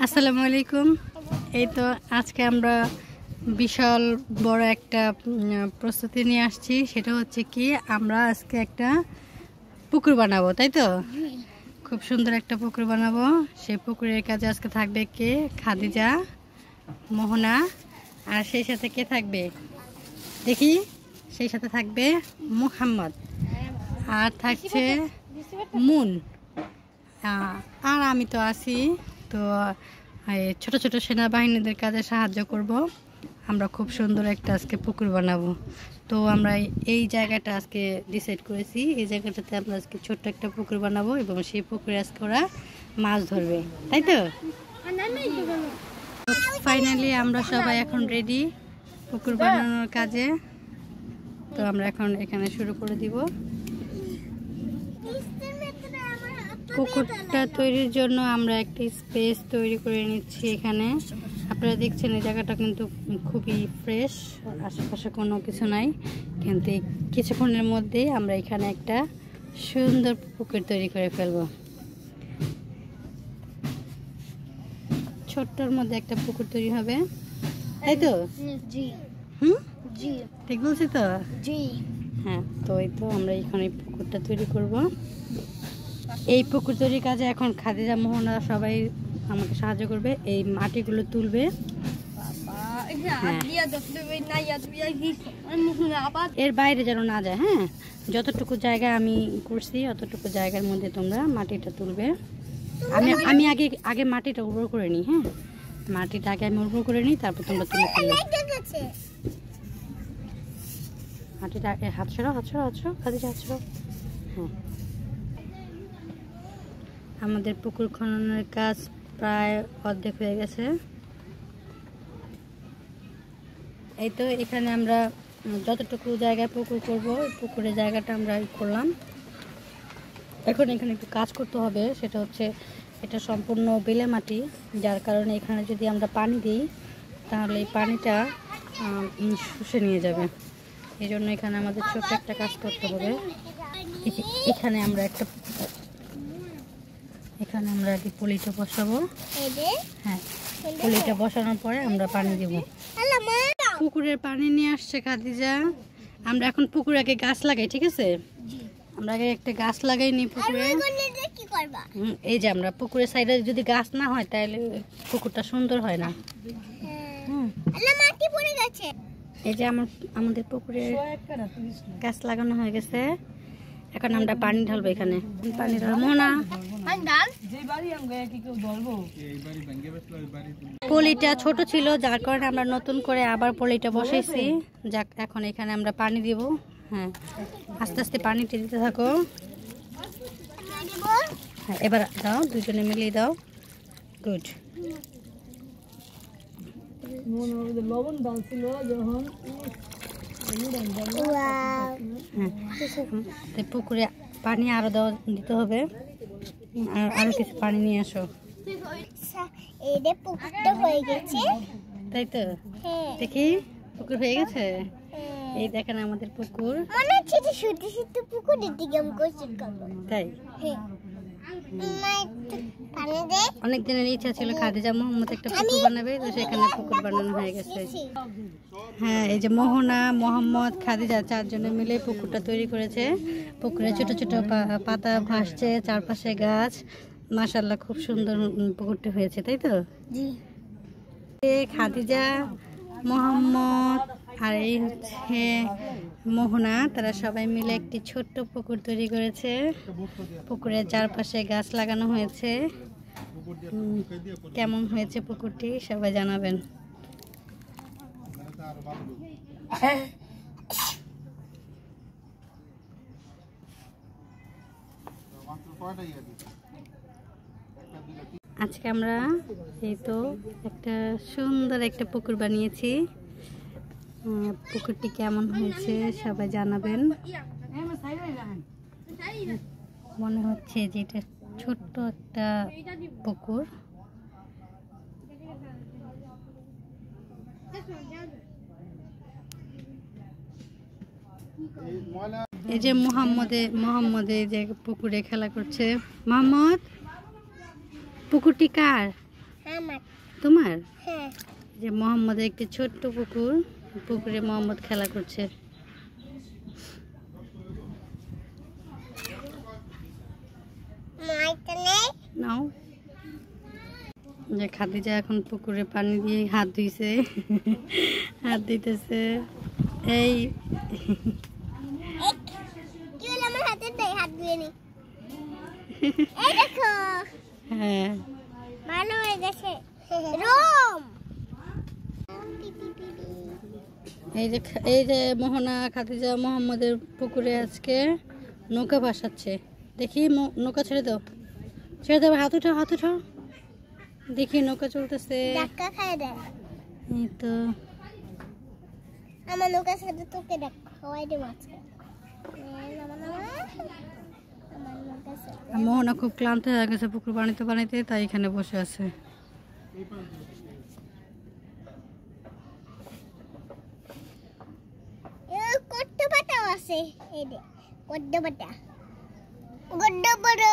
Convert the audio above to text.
আসসালামু আলাইকুম। এই তো আজকে আমরা বিশাল বড় একটা প্রস্তুতি নিয়ে আসছি। সেটা হচ্ছে কি, আমরা আজকে একটা পুকুর বানাবো, তাই তো? খুব সুন্দর একটা পুকুর বানাবো। সেই পুকুরের কাজে আজকে থাকবে কে? খাদিজা, মোহনা, আর সেই সাথে কে থাকবে দেখি? সেই সাথে থাকবে মুহাম্মদ, আর থাকছে মুন, আর আমি তো আছি। তো ছোট ছোট সেনাবাহিনীদের কাজে সাহায্য করব। আমরা খুব সুন্দর একটা আজকে পুকুর বানাবো। তো আমরা এই জায়গাটা আজকে ডিসাইড করেছি, এই জায়গাটাতে আমরা আজকে ছোট্ট একটা পুকুর বানাবো এবং সেই পুকুরে আজকে ওরা মাছ ধরবে, তাই তো? ফাইনালি আমরা সবাই এখন রেডি পুকুর বানানোর কাজে। তো আমরা এখন এখানে শুরু করে দিব। পুকুরটা তৈরির জন্য আমরা একটি স্পেস তৈরি করে নিচ্ছি এখানে। আপনারা দেখছেন এই জায়গাটা কিন্তু খুবই ফ্রেশ, আশেপাশে কোনো কিছু নাই, কিন্তু কিছুক্ষণের মধ্যেই আমরা এখানে একটা সুন্দর পুকুর তৈরি করে ফেলবো। ছোট্টর মধ্যে একটা পুকুর তৈরি হবে, তাই তো? ঠিক বলছি তো? হ্যাঁ, তো এই তো আমরা এখানে পুকুরটা তৈরি করব। এই পুকুর তৈরির কাজে এখন খাদিজা, মোহনা সবাই আমাকে সাহায্য করবে। এই মাটিগুলো তুলবে। এর বাইরে যেন না যায়। হ্যাঁ, যতটুকু জায়গা আমি করছি অতটুকু জায়গার মধ্যে তোমরা মাটিটা তুলবে। আমি আগে মাটিটা উর্বর করে নিই। হ্যাঁ, মাটিটা আগে আমি উর্বর করে নিই, তারপর তোমরা তুলে ফেলবে। মাটিটা হাত সরাও খাদিজা, হাত সরাও। হ্যাঁ, আমাদের পুকুর খননের কাজ প্রায় অর্ধেক হয়ে গেছে। এই তো এখানে আমরা যতটুকু জায়গায় পুকুর করব, পুকুরের জায়গাটা আমরা করলাম। এখন এখানে একটু কাজ করতে হবে, সেটা হচ্ছে এটা সম্পূর্ণ বেলে মাটি, যার কারণে এখানে যদি আমরা পানি দিই তাহলে এই পানিটা শুষে নিয়ে যাবে। এই জন্য এখানে আমাদের ছোট্ট একটা কাজ করতে হবে। এখানে আমরা আগে পলিটা বসাবো। হ্যাঁ, পলিটা বসানোর পরে আমরা পানি দেব। পুকুরের পানি নিয়ে আসছে খাদিজা। আমরা এখন পুকুরে আগে গাছ লাগাই, ঠিক আছে? আমরা আগে একটা গাছ লাগাই নি পুকুরে। এই যে আমরা পুকুরের সাইডে যদি গাছ না হয় তাহলে পুকুরটা সুন্দর হয় না। এই যে আমাদের পুকুরে গাছ লাগানো হয়ে গেছে। এখন আমরা পানি ঢালবো এখানে। পানি ঢালবো না, পলিটা ছোট ছিল যার কারণে আমরা নতুন করে আবার পলিটা বসাইছি। যাক, এখন এখানে আমরা পানি দিব। হ্যাঁ, আস্তে আস্তে পানিটা দিতে থাকো। হ্যাঁ, এবার দাও, দুজনে মিলিয়ে দাও। গুড। পুকুরে পানি আরো দিতে হবে, আর আরো কিছু পানি নিয়ে আসো। তাই তো? দেখি পুকুর হয়ে গেছে। এই দেখেন আমাদের পুকুর। তাই অনেক দিনের ইচ্ছা ছিল খাদিজা মোহাম্মদ একটা পুকুর বানাবে, তো সেখানে পুকুর বানানো হয়ে গেছে। হ্যাঁ, এই যে মোহনা, মোহাম্মদ, খাদিজা চারজনে মিলে পুকুরটা তৈরি করেছে। পুকুরে ছোট ছোট পাতা ভাসছে, চারপাশে গাছ। মাশাআল্লাহ, খুব সুন্দর পুকুরটা হয়েছে, তাই তো? খাদিজা, মোহাম্মদ আর এই হচ্ছে মোহনা, তারা সবাই মিলে একটি ছোট্ট পুকুর তৈরি করেছে। পুকুরের চারপাশে গাছ লাগানো হয়েছে। কেমন হয়েছে পুকুরটি সবাই জানাবেন। আজকে আমরা এই তো একটা সুন্দর একটা পুকুর বানিয়েছি। পুকুরটি কেমন হয়েছে সবাই জানাবেন। মনে হচ্ছে যে এটা ছোট্ট একটা পুকুর। এই যে মোহাম্মদ এই যে পুকুরে খেলা করছে। মোহাম্মদ, পুকুরটি কার? আমার তোমার? হ্যাঁ যে মোহাম্মদের একটি ছোট্ট পুকুর, পুকুরে মোহাম্মদ খেলা করছে। নাও, যে খাদিজা এখন পুকুরে পানি দিয়ে হাত ধুইছে, হাত দিতেছে। এই কি হলো আমার হাতে দেই হাত ধুয়ে নি এই দেখো হ্যাঁ ভালো হয়ে গেছে রোম এই যে মোহনা খাদিজা মোহাম্মদের পুকুরে আজকে নৌকা ভাসাচ্ছে। দেখি নৌকা ছেড়ে দাও, ছেড়ে দাও, হাত উঠাও, হাত উঠাও। দেখি নৌকা চলতেছে। ধাক্কা খায় দেয়। এই তো আমার নৌকার সাথে তোকে দেখ খাওয়াই দে মাছ। মোহনা খুব ক্লান্ত হয়ে গেছে পুকুর পানিতে পানিতে, তাই এখানে বসে আছে। কত পাতা আছে এই দে কত পাতা গড্ডা বড়